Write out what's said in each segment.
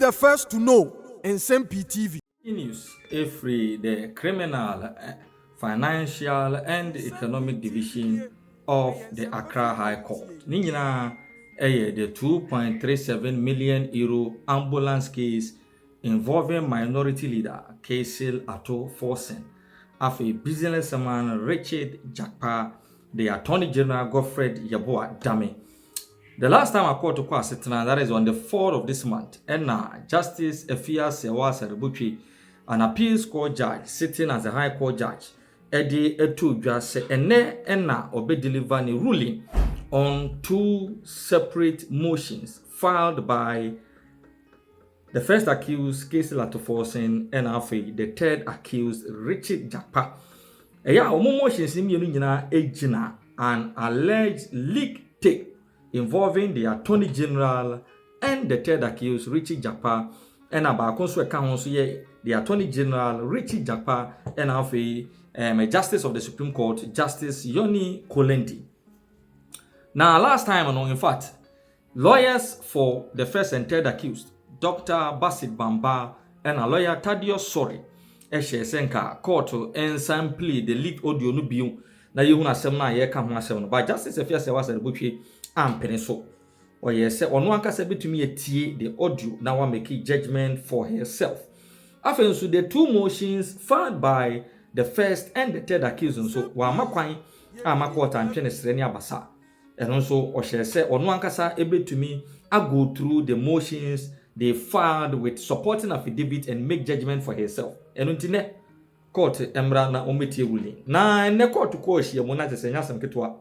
the first to know. Nsem-Pii TV. News every the criminal, financial and economic division of the Accra High Court. Nina the 2.37 million euro ambulance case involving minority leader Kaisil Ato Forsen, after businessman Richard Jakpa, the Attorney General Godfred Yeboah Dame. The last time I called to court, that is on the 4th of this month, and Justice Efia Sewa Serebuchi, an appeals court judge sitting as a high court judge, Eddie Etu just enna obe deliver a ruling on two separate motions filed by the first accused Kaisil Ato Forsen and the third accused Richard Jakpa. Motions in an alleged leak tape involving the Attorney General and the third accused, Richard Jakpa, and about the Attorney General, Richard Jakpa, and a Justice of the Supreme Court, Justice Yoni Kolendi. Now, last time, in fact, lawyers for the first and third accused, Dr. Basit Bamba, and a lawyer Tadio Sori, Eshe Senka, court Nsem-Pii, the leaked audio nubium, na yehuna semna ye ka ho asem by Justice Efia Sewa Serebutwe ampene so or yes ono ankasa betumi etie the audio na wa make judgment for herself. After so the two motions filed by the first and the third accused, so wa makwan amakota antwene sreni abasa eno so o se ono ankasa ebetumi go through the motions they filed with supporting affidavit and make judgment for herself. Eno ntine court emra na ometi ruling na ne court ko hie mo na tese nyasem ketwa.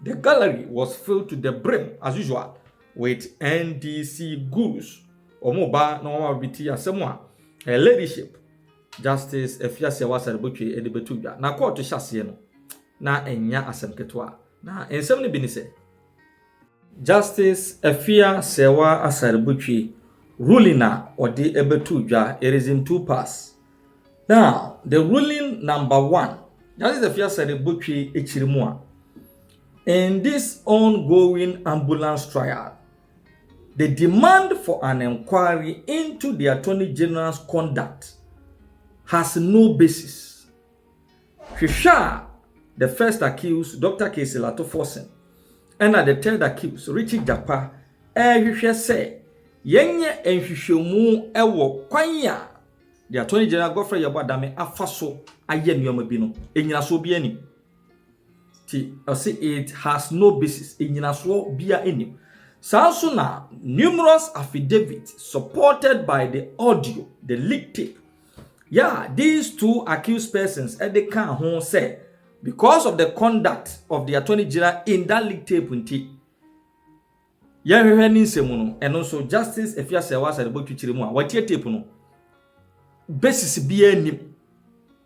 The gallery was filled to the brim as usual with NDC gurus omoba na wa biti asemo a leadership Justice Efia Sewa Serebutwe edebetudwa na court hyase no na enya asem ketwa na ensem ne bi ni se Justice Efia Sewa Serebutwe ruling na ode ebetudwa, it is in two parts. Now, the ruling number 1, that is the Efia Serebutwe Echirimua. In this ongoing ambulance trial, the demand for an inquiry into the Attorney General's conduct has no basis. Shisha, the first accused, Dr. Kaisil Ato Forsen, and the third accused, Richard Jakpa, say, yenye enhwehwemu ewo kwanya the Attorney General Godfred Yeboah Dame afaso aye nneoma bi no enyina so bi ani ti say it has no basis enyina so bia ani so na numerous affidavits supported by the audio, the leak tape. These two accused persons they can ho say because of the conduct of the Attorney General in that leak tape nti hwehwe nsem no and also Justice Efia Sewa Serebutwe Chirimu a watie tape no basis be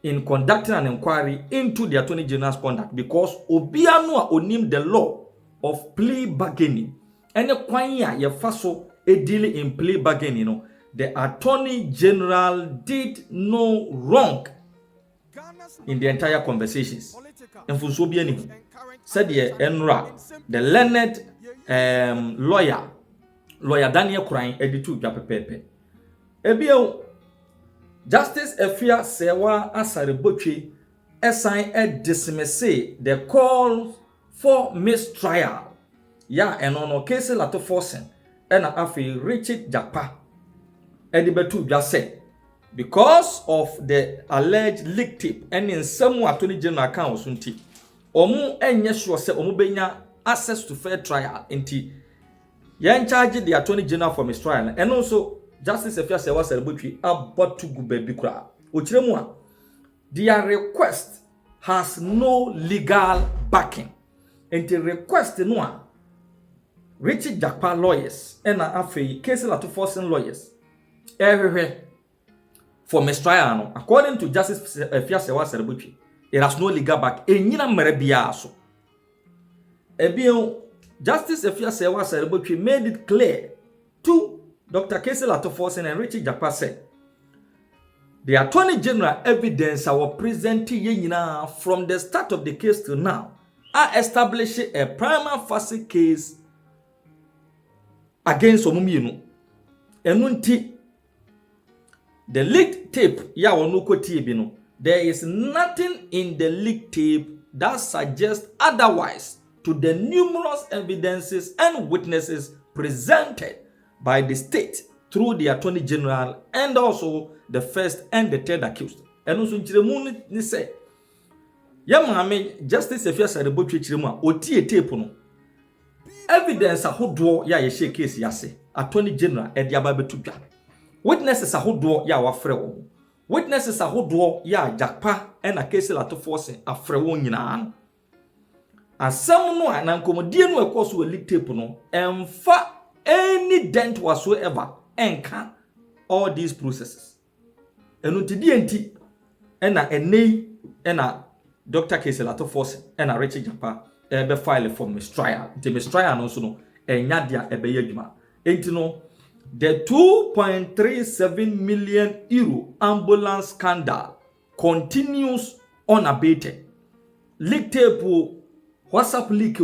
in conducting an inquiry into the Attorney General's conduct because obiano a onim the law of plea bargaining and kwanya ye faso e deal in plea bargaining no the Attorney General did no wrong in the entire conversations. And for so be any said ye enra the learned lawyer Daniel Crane editu dwa pepepe ebio Justice Efia Sewa Serebutwe assign dismiss the call for mistrial. And on Kaisil Ato Forsen and afi Richard Jakpa edibetu just say because of the alleged leak tape and in some Attorney General account sunti omu enye sure say omu benya access to fair trial inti yan charge the Attorney General for mistrial and also Justice Efia Sewa Serebutwe about to go baby kra ochiremu a their request has no legal backing and the request no a Richard Jakpa lawyers and afi Kaisil Ato Forsen lawyers everywhere for mistrial no according to Justice Efia Sewa Serebutwe it has no legal back enyina mmere bia so ebien Justice Efia Sewa Serebutwe made it clear to Dr. Kaisil Ato Forsen and Richard Jakpa said the Attorney General evidence our presenting yenyina from the start of the case to now are establishing a prima facie case against omumienu Enunti, the leaked tape, ya onuko TV, there is nothing in the leaked tape that suggests otherwise to the numerous evidences and witnesses presented by the state through the Attorney General and also the first and the third accused. And also, ni say, Yamame Justice Efia Saribotwe Chiremu otie tape no. Evidence ahodoɔ ya yɛhyɛ case yase. Attorney General edi ababetudwa. Witnesses ahodoɔ ya wafrɛ wɔn. Witnesses ahodoɔ ya jakpa na case lato force afrɛ wɔn nyinaa. Asɛm no anankomodie no ɛkɔ so leak tape no ɛmfa any dent whatsoever enka all these processes. Enu tidie nti na enei na Dr. Case lato force na Richard Japa ebe file for mistrial. The mistrial no so no enya dia ebe yadwuma. Enti no the 2.37 million euro ambulance scandal continues unabated. Leak tape WhatsApp leak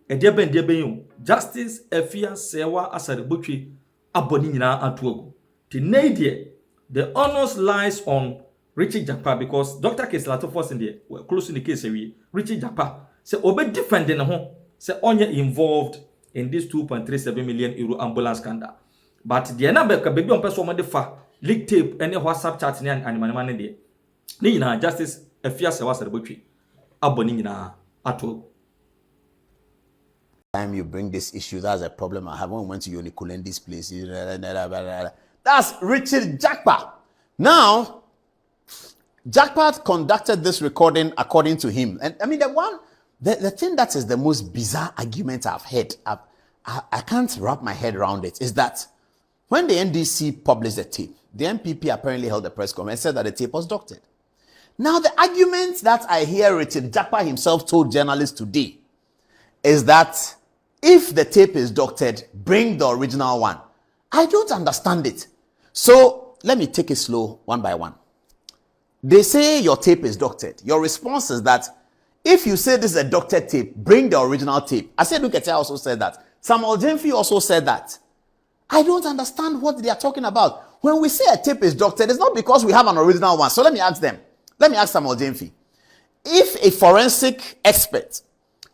edeben Justice Efia Sewa Asaribotwe aboni nyina atuagu. Tinadie the honors lies on Richard Japa because Dr. Case lato force in there well close in the case we Richard Japa say obe defending ho say onye involved in this 2.37 million euro ambulance scandal. But the number ka baby on person mo fa leak tape any WhatsApp chat ni animanima ne de. Ni nyina Justice Efia Sewa Asaribotwe aboni nyina atuagu. Time you bring this issue, that's a problem I have. When we went to Unikulendi's place, that's Richard Jakpa. Now, Jakpa conducted this recording according to him. And I mean, the thing that is the most bizarre argument I've heard, I can't wrap my head around it, is that when the NDC published the tape, the MPP apparently held a press conference and said that the tape was doctored. Now, the argument that I hear Richard Jakpa himself told journalists today is that if the tape is doctored, bring the original one. I don't understand it. So let me take it slow one by one. They say your tape is doctored. Your response is that if you say this is a doctored tape, bring the original tape. I said Lukete also said that. Samuel Nsem-Pii also said that. I don't understand what they are talking about. When we say a tape is doctored, it's not because we have an original one. So let me ask them. Let me ask Samuel Nsem-Pii. If a forensic expert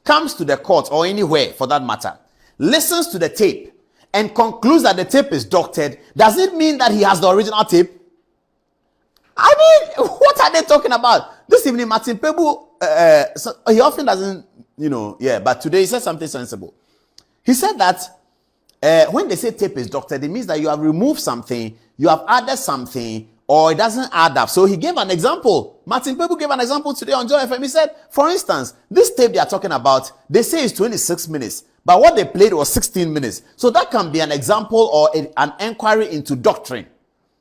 comes to the court or anywhere for that matter, listens to the tape and concludes that the tape is doctored, does it mean that he has the original tape? I mean, what are they talking about? This evening, Martin Pebu, he often doesn't, but today he said something sensible. He said that when they say tape is doctored, it means that you have removed something, you have added something, or it doesn't add up. So he gave an example. Martin Pebu gave an example today on Joy FM. He said, for instance, this tape they are talking about, they say it's 26 minutes, but what they played was 16 minutes. So that can be an example or an inquiry into doctrine.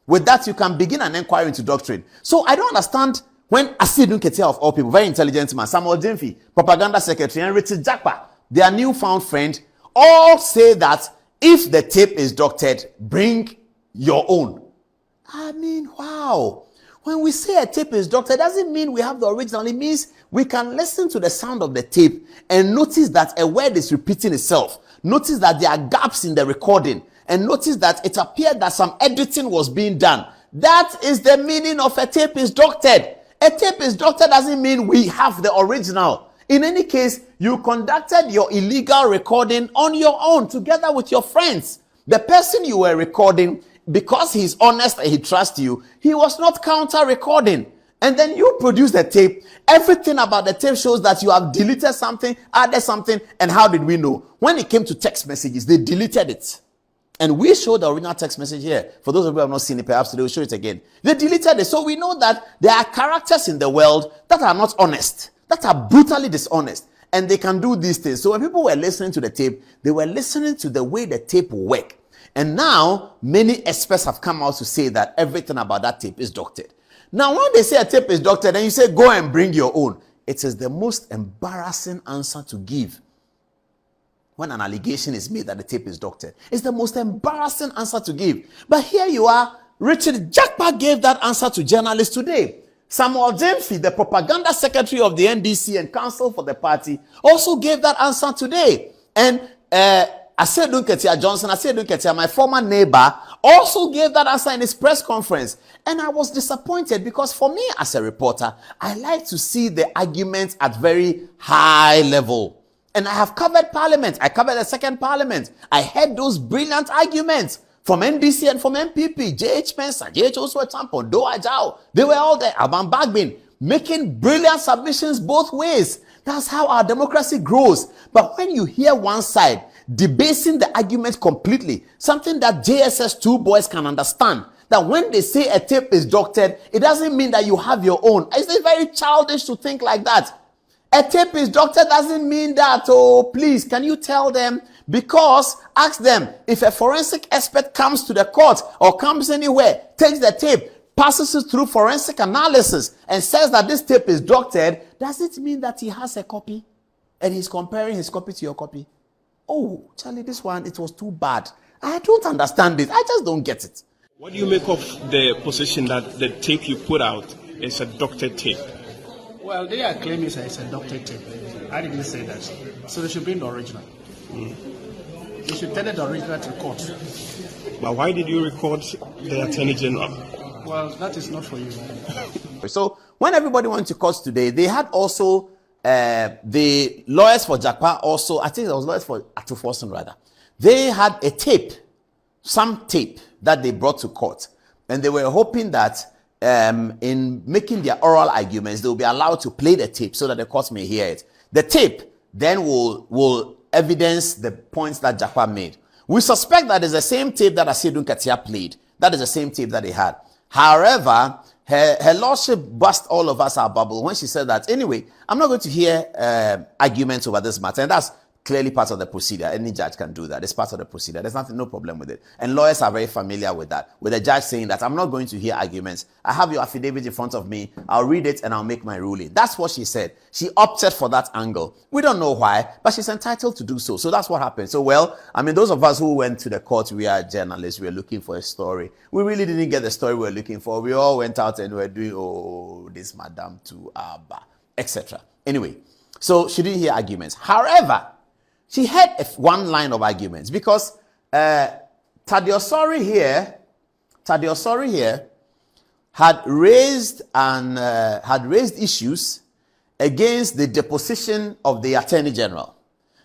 With that, you can begin an inquiry into doctrine. So I don't understand when Asidun Ketia of all people, very intelligent man, Samuel Nsem-Pii, propaganda secretary, and Richard Jakpa, their newfound friend, all say that if the tape is doctored, bring your own. I mean, wow. When we say a tape is doctored, it doesn't mean we have the original. It means we can listen to the sound of the tape and notice that a word is repeating itself. Notice that there are gaps in the recording. And notice that it appeared that some editing was being done. That is the meaning of a tape is doctored. A tape is doctored doesn't mean we have the original. In any case, you conducted your illegal recording on your own together with your friends. The person you were recording, because he's honest and he trusts you, he was not counter-recording. And then you produce the tape. Everything about the tape shows that you have deleted something, added something, and how did we know? When it came to text messages, they deleted it. And we showed the original text message here. For those of you who have not seen it, perhaps they will show it again. They deleted it. So we know that there are characters in the world that are not honest, that are brutally dishonest. And they can do these things. So when people were listening to the tape, they were listening to the way the tape will work. And now, many experts have come out to say that everything about that tape is doctored. Now, when they say a tape is doctored, and you say, go and bring your own, it is the most embarrassing answer to give. When an allegation is made that the tape is doctored, it's the most embarrassing answer to give. But here you are, Richard Jakpa gave that answer to journalists today. Samuel Nsem-Pii, the propaganda secretary of the NDC and counsel for the party, also gave that answer today. And Asedun Ketia Johnson, Asedun Ketia, my former neighbor, also gave that answer in his press conference. And I was disappointed because for me as a reporter, I like to see the arguments at very high level. And I have covered parliament. I covered the second parliament. I heard those brilliant arguments from NDC and from MPP, J.H. Spencer, J.H. Oswald Tampon, Do Ajao. They were all there, Alban Bagbin, making brilliant submissions both ways. That's how our democracy grows. But when you hear one side debasing the argument completely, something that JSS 2 boys can understand, that when they say a tape is doctored, it doesn't mean that you have your own. It's very childish to think like that. A tape is doctored doesn't mean that, oh, please, can you tell them? Because, ask them, if a forensic expert comes to the court or comes anywhere, takes the tape, passes it through forensic analysis and says that this tape is doctored, does it mean that he has a copy and he's comparing his copy to your copy? Oh, Charlie, this one, it was too bad. I don't understand it. I just don't get it. What do you make of the position that the tape you put out is a doctored tape? Well, they are claiming it's a doctored tape. I didn't say that. So they should bring the original. They should tell the original to court. But why did you record the Attorney General? Well, that is not for you. So when everybody went to court today, they had also the lawyers for Jakpa also, I think it was lawyers for Atuforson rather. They had a tape, some tape that they brought to court. And they were hoping that in making their oral arguments, they will be allowed to play the tape so that the court may hear it. The tape then will evidence the points that Jakpa made. We suspect that it's the same tape that Asedun Ketia played. That is the same tape that they had. However, her lordship bust all of us our bubble when she said that, anyway, I'm not going to hear arguments over this matter. And that's clearly part of the procedure. Any judge can do that. It's part of the procedure. There's no problem with it. And lawyers are very familiar with that. With the judge saying that I'm not going to hear arguments. I have your affidavit in front of me. I'll read it and I'll make my ruling. That's what she said. She opted for that angle. We don't know why, but she's entitled to do so. So that's what happened. So, well, I mean, those of us who went to the court, we are journalists. We are looking for a story. We really didn't get the story we were looking for. We all went out and were doing, oh, this madam to Abba, etc. Anyway, so she didn't hear arguments. However, she had one line of arguments because Tadiosori here had raised issues against the deposition of the Attorney General.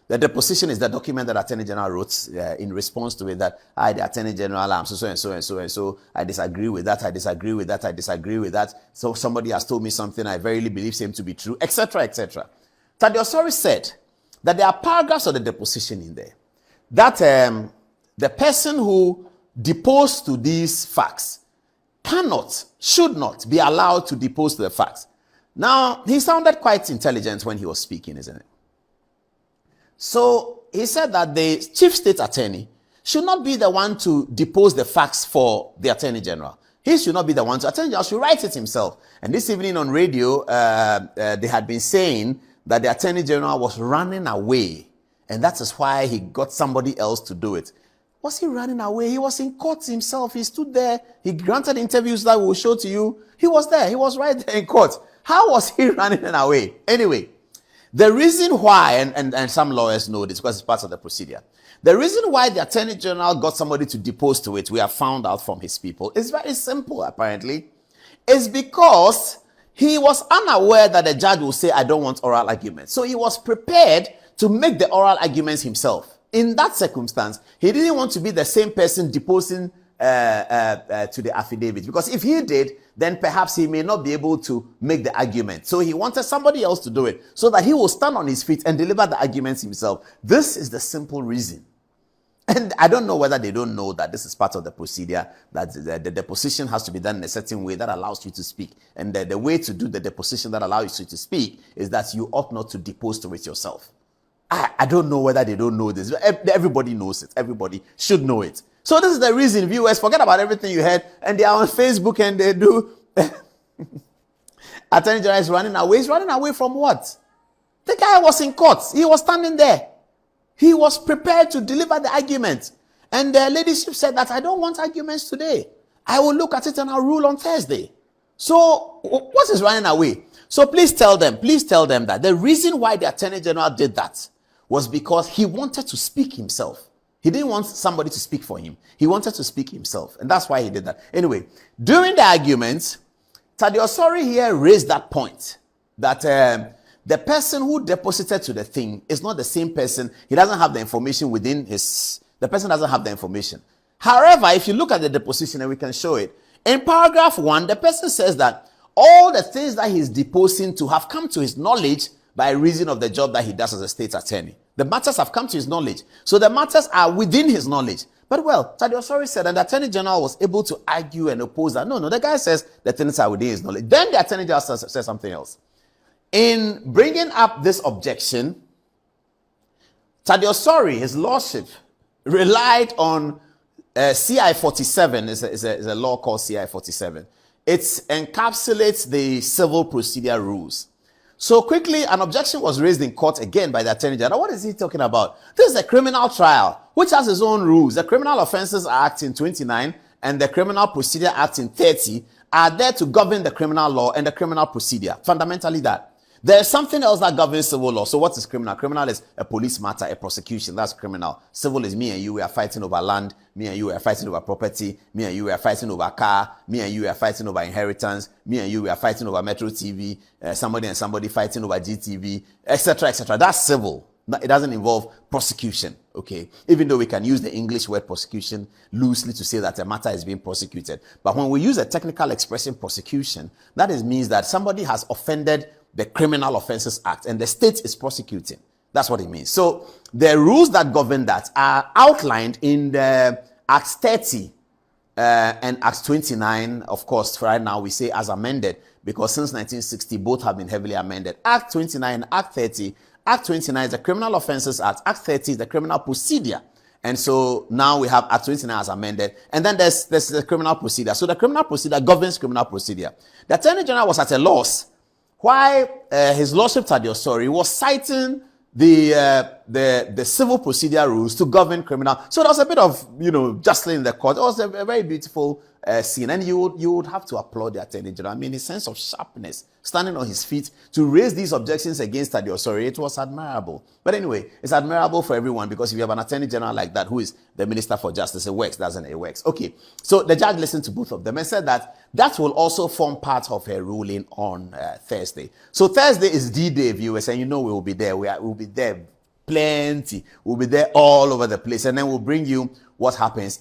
The deposition is the document that Attorney General wrote in response to it that I, the Attorney General, am so and so and so and so. I disagree with that. I disagree with that. I disagree with that. So somebody has told me something I verily believe him to be true, etc., etc. Tadiosori said that there are paragraphs of the deposition in there that the person who deposed to these facts should not be allowed to depose to the facts. Now, he sounded quite intelligent when he was speaking, isn't it? So he said that the chief state attorney should not be the one to depose the facts for the Attorney General. He should not be the one to. Attorney General should write it himself. And this evening on radio, they had been saying that the Attorney General was running away. And that is why he got somebody else to do it. Was he running away? He was in court himself. He stood there. He granted interviews that we will show to you. He was there. He was right there in court. How was he running away? Anyway, the reason why, and some lawyers know this because it's part of the procedure. The reason why the Attorney General got somebody to depose to it, we have found out from his people, is very simple, apparently. It's because he was unaware that the judge will say, I don't want oral arguments. So he was prepared to make the oral arguments himself. In that circumstance, he didn't want to be the same person deposing to the affidavit. Because if he did, then perhaps he may not be able to make the argument. So he wanted somebody else to do it so that he will stand on his feet and deliver the arguments himself. This is the simple reason. And I don't know whether they don't know that this is part of the procedure, that the deposition has to be done in a certain way that allows you to speak. And the way to do the deposition that allows you to speak is that you ought not to depose to it yourself. I don't know whether they don't know this. Everybody knows it. Everybody should know it. So this is the reason, viewers, forget about everything you heard. And they are on Facebook and they do. Attorney General is running away. He's running away from what? The guy was in court. He was standing there. He was prepared to deliver the argument. And the ladyship said that I don't want arguments today. I will look at it and I'll rule on Thursday. So what is running away? So please tell them that the reason why the Attorney General did that was because he wanted to speak himself. He didn't want somebody to speak for him. He wanted to speak himself. And that's why he did that. Anyway, during the argument, Tadiosori here raised that point that the person who deposited to the thing is not the same person. He doesn't have the information within the person doesn't have the information. However, if you look at the deposition, and we can show it, in paragraph 1, the person says that all the things that he's deposing to have come to his knowledge by reason of the job that he does as a state attorney. The matters have come to his knowledge. So the matters are within his knowledge. But well, Tadiosori said, and the Attorney General was able to argue and oppose that. No, the guy says the things are within his knowledge. Then the Attorney General says something else. In bringing up this objection, Tadiosori, his lordship, relied on CI 47, is a law called CI 47. It encapsulates the civil procedure rules. So quickly, an objection was raised in court again by the Attorney General. What is he talking about? This is a criminal trial, which has its own rules. The Criminal Offences Act in 29 and the Criminal Procedure Act in 30 are there to govern the criminal law and the criminal procedure. Fundamentally that. There's something else that governs civil law. So what is criminal? Criminal is a police matter, a prosecution. That's criminal. Civil is me and you, we are fighting over land. Me and you, we are fighting over property. Me and you, we are fighting over car. Me and you, we are fighting over inheritance. Me and you, we are fighting over Metro TV. Somebody and somebody fighting over GTV, etc., etc. That's civil. It doesn't involve prosecution, okay? Even though we can use the English word prosecution loosely to say that a matter is being prosecuted. But when we use a technical expression prosecution, that means that somebody has offended the Criminal Offences Act and the state is prosecuting. That's what it means. So the rules that govern that are outlined in the Act 30 and Act 29. Of course, right now we say as amended because since 1960, both have been heavily amended. Act 29, Act 30. Act 29 is the Criminal Offences Act. Act 30 is the Criminal Procedure. And so now we have Act 29 as amended. And then there's the Criminal Procedure. So the Criminal Procedure governs criminal procedure. The Attorney General was at a loss why his lordship Tadiosori was citing the civil procedure rules to govern criminal. So there was a bit of, justly in the court. It was a very beautiful scene. And you would have to applaud the Attorney General. I mean, his sense of sharpness, standing on his feet to raise these objections against Tadiosori, it was admirable. But anyway, it's admirable for everyone because if you have an Attorney General like that, who is the Minister for Justice, it works, doesn't it? It works. Okay, so the judge listened to both of them and said that will also form part of her ruling on Thursday. So Thursday is D-Day, viewers, and we will be there. We'll be there plenty. We'll be there all over the place, and then we'll bring you what happens.